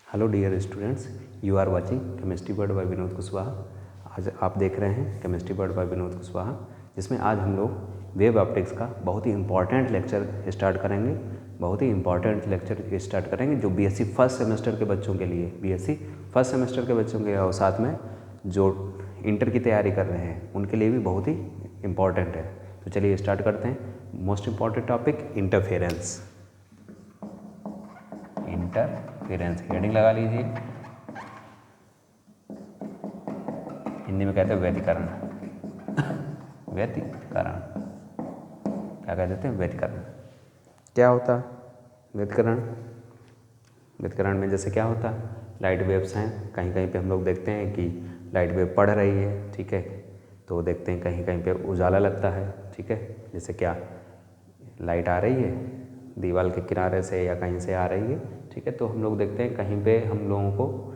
Hello dear students, you are watching chemistry word by Vinod Kushwaha. आज आप देख रहे हैं chemistry word by Vinod Kushwaha, जिसमें आज हम लोग वेव ऑप्टिक्स का बहुत ही इंपॉर्टेंट लेक्चर स्टार्ट करेंगे। बहुत ही इंपॉर्टेंट लेक्चर स्टार्ट करेंगे जो बीएससी फर्स्ट सेमेस्टर के बच्चों के लिए, बीएससी फर्स्ट सेमेस्टर के बच्चों के और साथ में जो इंटर की तैयारी कर रहे हैं उनके लिए भी बहुत ही इम्पॉर्टेंट है। तो चलिए स्टार्ट करते हैं। Most important topic interference. Interference heading लगा लीजिए। हिंदी में कहते हैं व्यतिकरण। व्यतिकरण क्या कह देते हैं? व्यतिकरण। क्या होता है व्यतिकरण? व्यतिकरण में जैसे क्या होता है, लाइट वेव्स हैं, कहीं कहीं पे हम लोग देखते हैं कि लाइट वेव पड़ रही है, ठीक है, तो देखते हैं कहीं कहीं पे उजाला लगता है, ठीक है। जैसे क्या लाइट आ रही है दीवार के किनारे से या कहीं से आ रही है, ठीक है, तो हम लोग देखते हैं कहीं पे हम लोगों को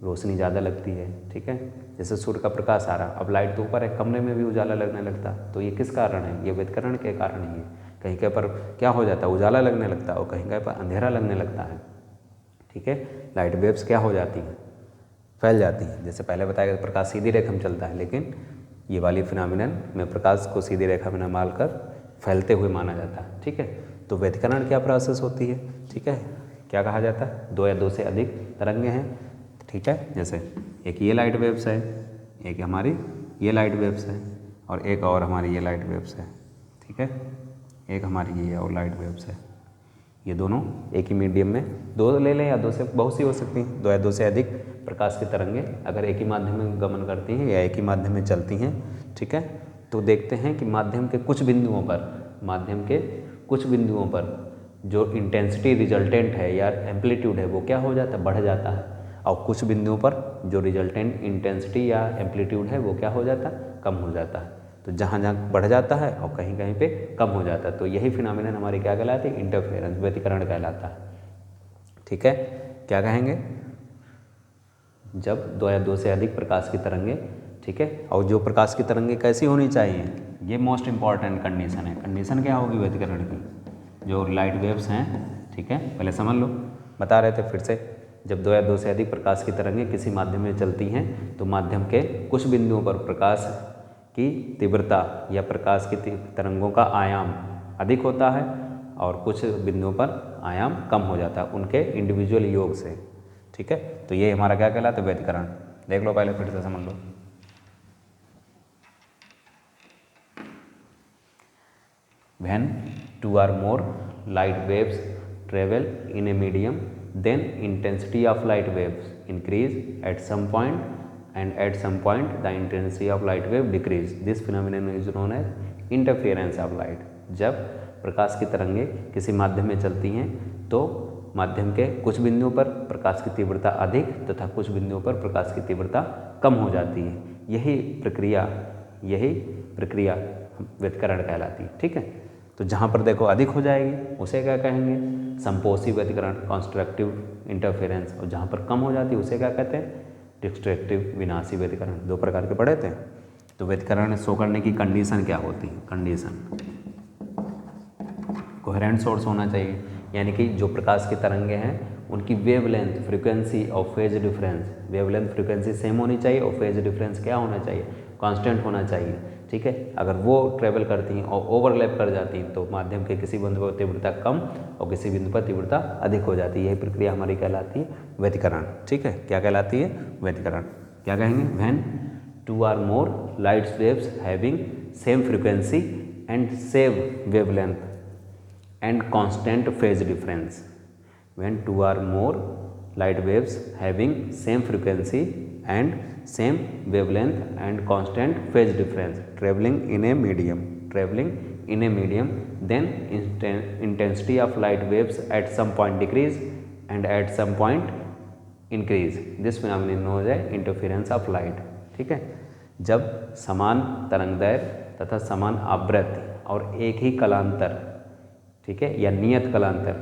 रोशनी ज़्यादा लगती है, ठीक है। जैसे सूर्य का प्रकाश आ रहा, अब लाइट तो ऊपर है, कमरे में भी उजाला लगने लगता, तो ये किस कारण है? ये व्यतिकरण के कारण ही है। कहीं कहीं पर क्या हो जाता है, उजाला लगने लगता है और कहीं कहीं पर अंधेरा लगने लगता है, ठीक है। लाइट वेव्स क्या हो जाती हैं? फैल जाती हैं। जैसे पहले बताया गया प्रकाश सीधी रेखा में चलता है, लेकिन ये वाली फिनोमिनन में प्रकाश को सीधी रेखा में न मानकर फैलते हुए माना जाता है, ठीक है। तो व्यतिकरण क्या प्रोसेस होती है, ठीक है, क्या कहा जाता है? दो या दो से अधिक तरंगें हैं, ठीक है। जैसे एक ये लाइट वेव्स है, एक हमारी ये लाइट वेव्स है और एक और हमारी ये लाइट वेव्स है, ठीक है। एक हमारी ये और लाइट वेव्स है। ये दोनों एक ही मीडियम में, दो ले लें या दो से बहुत सी हो सकती हैं, दो या दो से अधिक प्रकाश की तरंगें अगर एक ही माध्यम में गमन करती हैं या एक ही माध्यम में चलती हैं, ठीक है, तो देखते हैं कि माध्यम के कुछ बिंदुओं पर जो इंटेंसिटी रिजल्टेंट है या एम्पलीट्यूड है वो क्या हो जाता है? बढ़ जाता है। और कुछ बिंदुओं पर जो रिजल्टेंट इंटेंसिटी या एम्पलीट्यूड है वो क्या हो जाता है? कम हो जाता है। तो जहाँ जहाँ बढ़ जाता है और कहीं कहीं पे कम हो जाता है, तो यही फिनोमिनन हमारी क्या कहलाती है? इंटरफेरेंस, व्यतिकरण कहलाता है, ठीक है। क्या कहेंगे? जब दो या दो से अधिक प्रकाश की तरंगें, ठीक है, और जो प्रकाश की तरंगें कैसी होनी चाहिए, ये मोस्ट इंपॉर्टेंट कंडीशन है। कंडीशन क्या होगी व्यतिकरण की? जो लाइट वेव्स हैं, ठीक है, पहले समझ लो, बता रहे थे फिर से। जब दो या दो से अधिक प्रकाश की तरंगें किसी माध्यम में चलती हैं तो माध्यम के कुछ बिंदुओं पर प्रकाश की तीव्रता या प्रकाश की तरंगों का आयाम अधिक होता है और कुछ बिंदुओं पर आयाम कम हो जाता है उनके इंडिविजुअल योग से, ठीक है। तो ये हमारा क्या कहलाता है? व्यतिकरण। देख लो पहले फिर से समझ लो। When two or more light waves travel in a medium, then intensity of light waves increase at some point and at some point the intensity of light wave decrease. This phenomenon is known as interference of light. जब प्रकाश की तरंगें किसी माध्यम में चलती हैं तो माध्यम के कुछ बिंदुओं पर प्रकाश की तीव्रता अधिक तथा कुछ बिंदुओं पर प्रकाश की तीव्रता कम हो जाती है। यही प्रक्रिया व्यतिकरण कहलाती है, ठीक है। तो जहाँ पर देखो अधिक हो जाएगी उसे क्या कहेंगे? संपोषी व्यतिकरण, कंस्ट्रक्टिव इंटरफेरेंस, और जहाँ पर कम हो जाती है उसे क्या कहते हैं? डिस्ट्रक्टिव, विनाशी व्यतिकरण। दो प्रकार के पढ़े थे। तो व्यतिकरण शो करने की कंडीशन क्या होती है? कंडीशन कोहेरेंट सोर्स होना चाहिए, यानी कि जो प्रकाश की तरंगें हैं उनकी वेवलेंथ, फ्रीक्वेंसी और phase difference, wavelength frequency same होनी चाहिए और फेज डिफरेंस क्या होना चाहिए? कांस्टेंट होना चाहिए, ठीक है। अगर वो ट्रेवल करती हैं और ओवरलैप कर जाती हैं तो माध्यम के किसी बिंदु पर तीव्रता कम और किसी बिंदु पर तीव्रता अधिक हो जाती है। यही प्रक्रिया हमारी कहलाती है व्यतिकरण, ठीक है। क्या कहलाती है? व्यतिकरण। क्या कहेंगे? When two or more light waves having same frequency and same wavelength and constant phase difference. When two or more light waves having same frequency and same wavelength and constant phase difference traveling in a medium, then intensity of light waves at some point decrease and at some point increase. This phenomenon known as interference of light, ठीक है। जब समान तरंगदैर्घ्य तथा समान आवृत्ति और एक ही कलांतर, ठीक है, या नियत कलांतर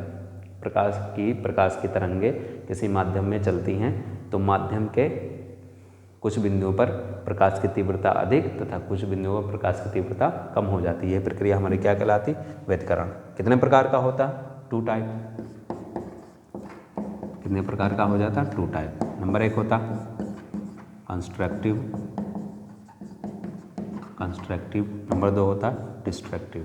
प्रकाश की तरंगें किसी माध्यम में चलती हैं तो माध्यम के कुछ बिंदुओं पर प्रकाश की तीव्रता अधिक तथा कुछ बिंदुओं पर प्रकाश की तीव्रता कम हो जाती है। प्रक्रिया हमारी क्या कहलाती? व्यतिकरण। कितने प्रकार का होता है? 2 टाइप। कितने प्रकार का हो जाता? 2 टाइप। नंबर 1 होता कंस्ट्रक्टिव, नंबर 2 होता डिस्ट्रक्टिव।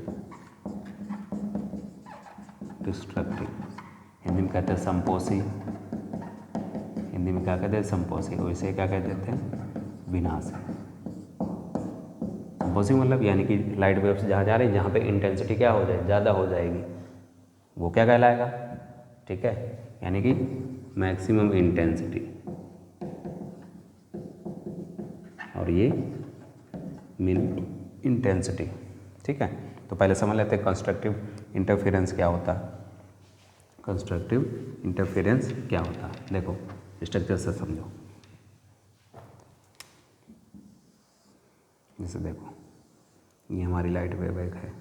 हिंदी में कहते हैं संपोषी, हिंदी में क्या कहते हैं? संपोषी। और इसे क्या कहते थे? विनाशी। संपोषी मतलब यानी कि लाइट वेव्स जहाँ जा रही है, जहाँ पे इंटेंसिटी क्या हो जाए? ज़्यादा हो जाएगी, वो क्या कहलाएगा? ठीक है, यानी कि मैक्सिमम इंटेंसिटी, और ये मिन इंटेंसिटी। ठीक है, तो पहले समझ लेते हैं कंस्ट्रक्टिव इंटरफेरेंस क्या होता है। कंस्ट्रक्टिव इंटरफेरेंस क्या होता है? देखो स्ट्रक्चर से समझो। जैसे देखो, ये हमारी लाइट वेव एक है,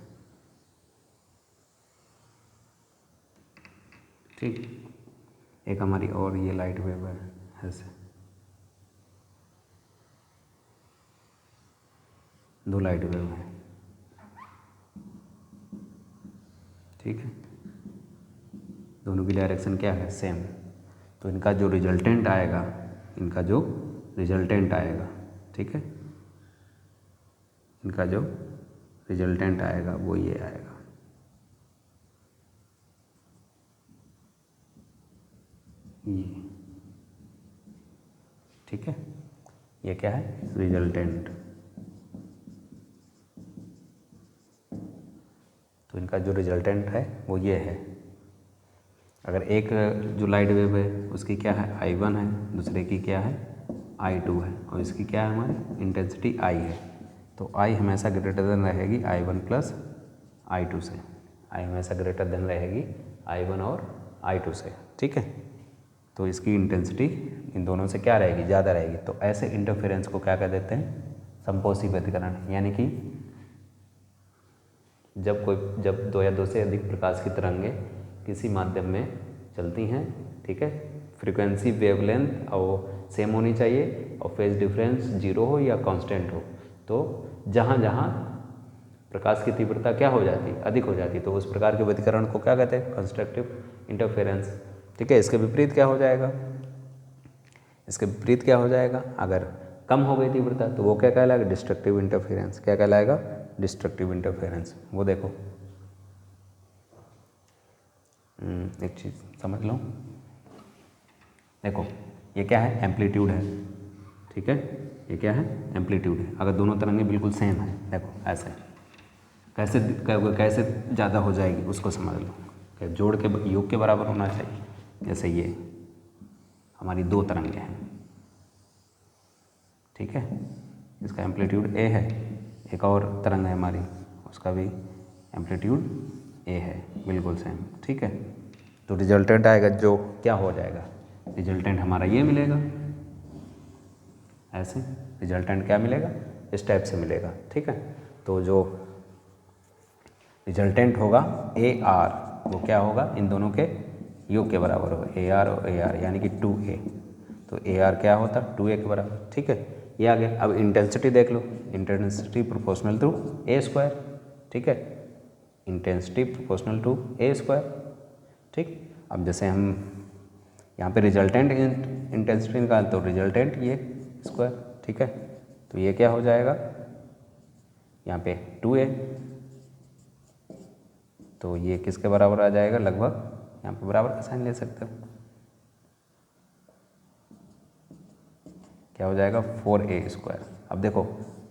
ठीक, एक हमारी और ये लाइट वेव है ऐसे, 2 लाइट वेव है, ठीक है, दोनों की डायरेक्शन क्या है? सेम। तो इनका जो रिजल्टेंट आएगा, ठीक है, इनका जो रिजल्टेंट आएगा वो ये आएगा, ये, ठीक है, ये क्या है? रिजल्टेंट। तो इनका जो रिजल्टेंट है वो ये है। अगर एक जो लाइट वेव है उसकी क्या है? I1 है, दूसरे की क्या है? I2 है, और इसकी क्या है? हमारी इंटेंसिटी I है। तो I हमेशा ग्रेटर देन रहेगी I1 प्लस I2 से, I हमेशा ग्रेटर देन रहेगी I1 और I2 से, ठीक है। तो इसकी इंटेंसिटी इन दोनों से क्या रहेगी? ज़्यादा रहेगी। तो ऐसे इंटरफेरेंस को क्या कह देते हैं? संपोषी व्यतिकरण। यानी कि जब 2 या 2 से अधिक प्रकाश की तरंगें किसी माध्यम में चलती हैं, ठीक है, फ्रीक्वेंसी वेवलेंथ और सेम होनी चाहिए और फेज डिफरेंस 0 हो या कांस्टेंट हो, तो जहाँ जहाँ प्रकाश की तीव्रता क्या हो जाती? अधिक हो जाती, तो उस प्रकार के व्यतिकरण को क्या कहते हैं? कंस्ट्रक्टिव इंटरफेरेंस, ठीक है। इसके विपरीत क्या हो जाएगा? अगर कम हो गई तीव्रता तो वो क्या कहलाएगा? Destructive interference. क्या कहलाएगा? Destructive interference. वो देखो, एक चीज़ समझ लो, देखो ये क्या है? एम्पलीट्यूड है, ठीक है, ये क्या है? एम्पलीट्यूड है। अगर दोनों तरंगें बिल्कुल सेम है, देखो ऐसे कैसे ज़्यादा हो जाएगी उसको समझ लो। क्या जोड़ के योग के बराबर होना चाहिए। जैसे ये हमारी 2 तरंगें हैं, ठीक है, इसका एम्पलीट्यूड A है, एक और तरंग है हमारी, उसका भी एम्पलीट्यूड A है, बिल्कुल सेम, ठीक है। तो रिजल्टेंट आएगा जो क्या हो जाएगा? रिजल्टेंट हमारा ये मिलेगा, ऐसे रिजल्टेंट क्या मिलेगा? इस टाइप से मिलेगा, ठीक है। तो जो रिजल्टेंट होगा AR, वो क्या होगा? इन दोनों के योग के बराबर होगा, AR और AR, यानी कि 2A। तो AR क्या होता? 2A के बराबर, ठीक है। ये आ गया। अब इंटेंसिटी देख लो, इंटेंसिटी प्रोपोर्शनल टू A², ठीक है, इंटेंसिटी प्रोपोर्शनल टू A², ठीक। अब जैसे हम यहाँ पे रिजल्टेंट इंटेंसिटी निकाल, तो रिजल्टेंट ये स्क्वायर, ठीक है। तो ये क्या हो जाएगा? यहाँ पे 2A, तो ये किसके बराबर आ जाएगा? लगभग यहाँ पे बराबर का साइन ले सकते हो, क्या हो जाएगा? 4A²। अब देखो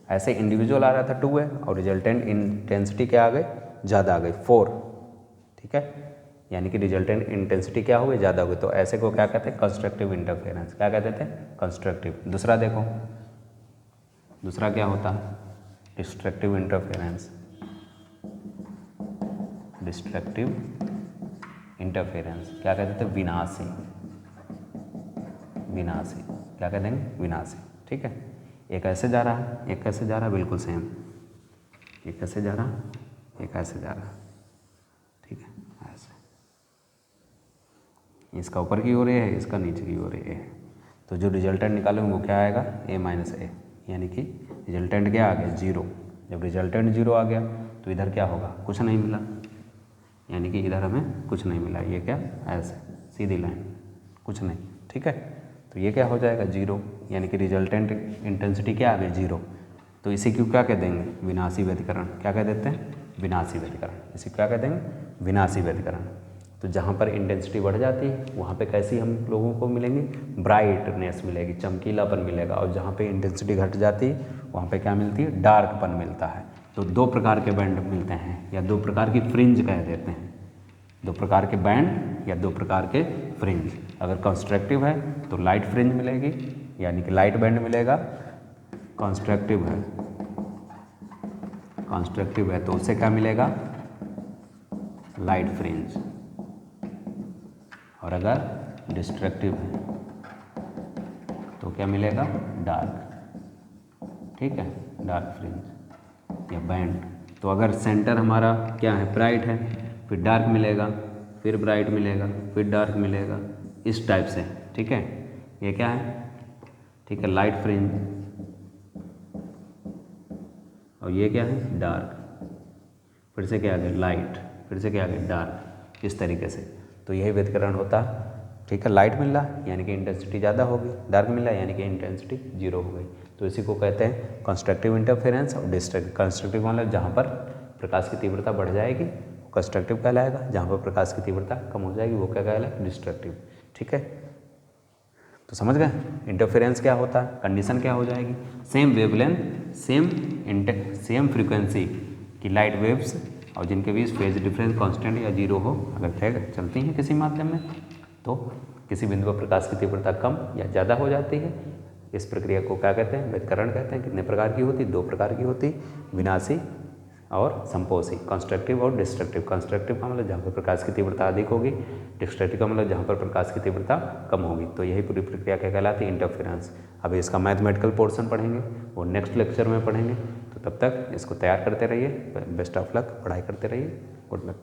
ऐसे इंडिविजुअल आ रहा था 2A और रिजल्टेंट इंटेंसिटी क्या आ गई? ज़्यादा आ गई 4, ठीक है, यानी कि रिजल्टेंट इंटेंसिटी क्या हो गई? ज़्यादा हो गई। तो ऐसे को क्या कहते हैं? Constructive interference. क्या कहते थे? कंस्ट्रक्टिव। दूसरा देखो, दूसरा क्या होता? Destructive interference. डिस्ट्रक्टिव इंटरफेरेंस क्या कहते थे? विनाशी। विनाशी क्या कहते हैं? विनाशी, ठीक है। एक ऐसे जा रहा है, एक कैसे जा रहा है? बिल्कुल सेम, एक कैसे जा रहा, एक ऐसे जा रहा, ठीक है, ऐसे। इसका ऊपर की ओर ए है, इसका नीचे की ओर ए है। तो जो रिजल्टेंट निकालेंगे वो क्या आएगा? A-A, यानी कि रिजल्टेंट क्या आ गया? 0। जब रिजल्टेंट 0 आ गया तो इधर क्या होगा? कुछ नहीं मिला, यानी कि इधर हमें कुछ नहीं मिला। ये क्या? ऐसे सीधी लाइन, कुछ नहीं, ठीक है। तो ये क्या हो जाएगा 0, यानी कि रिजल्टेंट इंटेंसिटी क्या आ गई 0। तो इसी को क्या कह देंगे विनाशी व्यतिकरण। क्या कह देते हैं विनाशी व्यतिकरण। इसी को क्या कह देंगे विनाशी व्यतिकरण। तो जहाँ पर इंटेंसिटी बढ़ जाती है वहाँ पे कैसी हम लोगों को मिलेंगी ब्राइटनेस मिलेगी, चमकीलापन मिलेगा। और जहाँ पे इंटेंसिटी घट जाती है वहाँ पे क्या मिलती है डार्कपन मिलता है। तो 2 प्रकार के बैंड मिलते हैं या 2 प्रकार की फ्रिंज कह देते हैं। 2 प्रकार के बैंड या 2 प्रकार के फ्रिंज। अगर कंस्ट्रक्टिव है तो लाइट फ्रिंज मिलेगी, यानी कि लाइट बैंड मिलेगा। कंस्ट्रक्टिव है तो उससे क्या मिलेगा लाइट फ्रिंज। और अगर डिस्ट्रक्टिव है तो क्या मिलेगा डार्क, ठीक है, डार्क फ्रिंज या बैंड। तो अगर सेंटर हमारा क्या है ब्राइट है, फिर डार्क मिलेगा, फिर ब्राइट मिलेगा, फिर डार्क मिलेगा, इस टाइप से, ठीक है। ये क्या है, ठीक है, लाइट फ्रिंज। और ये क्या है डार्क, फिर से क्या आ गया लाइट, फिर से क्या आ गया डार्क, इस तरीके से। तो यही व्यतिकरण होता है, ठीक है। लाइट मिल रहा यानी कि इंटेंसिटी ज़्यादा होगी, डार्क मिल रहा यानी कि इंटेंसिटी 0 हो गई। तो इसी को कहते हैं कंस्ट्रक्टिव इंटरफेरेंस और डिस्ट्रक्टिव। कंस्ट्रक्टिव मतलब जहाँ पर प्रकाश की तीव्रता बढ़ जाएगी वो कंस्ट्रक्टिव कहलाएगा, जहाँ पर प्रकाश की तीव्रता कम हो जाएगी वो क्या कहलाएगा डिस्ट्रक्टिव, ठीक है। तो समझ गए इंटरफेरेंस क्या होता है, कंडीशन क्या हो जाएगी, सेम वेवलेंथ सेम फ्रीक्वेंसी की लाइट वेव्स और जिनके बीच फेज डिफरेंस कांस्टेंट या 0 हो अगर चलती हैं किसी माध्यम में, तो किसी बिंदु पर प्रकाश की तीव्रता कम या ज़्यादा हो जाती है। इस प्रक्रिया को क्या कहते हैं व्यतिकरण कहते हैं। कितने प्रकार की होती, 2 प्रकार की होती, विनाशी और संपोषी, कंस्ट्रक्टिव और डिस्ट्रक्टिव। कंस्ट्रक्टिव का मतलब जहाँ पर प्रकाश की तीव्रता अधिक होगी, डिस्ट्रक्टिव का मतलब जहाँ पर प्रकाश की तीव्रता कम होगी। तो यही पूरी प्रक्रिया क्या कहलाती है इंटरफेरेंस। अभी इसका मैथमेटिकल पोर्शन पढ़ेंगे, वो नेक्स्ट लेक्चर में पढ़ेंगे। तो तब तक इसको तैयार करते रहिए। बेस्ट ऑफ लक, पढ़ाई करते रहिए। Good luck.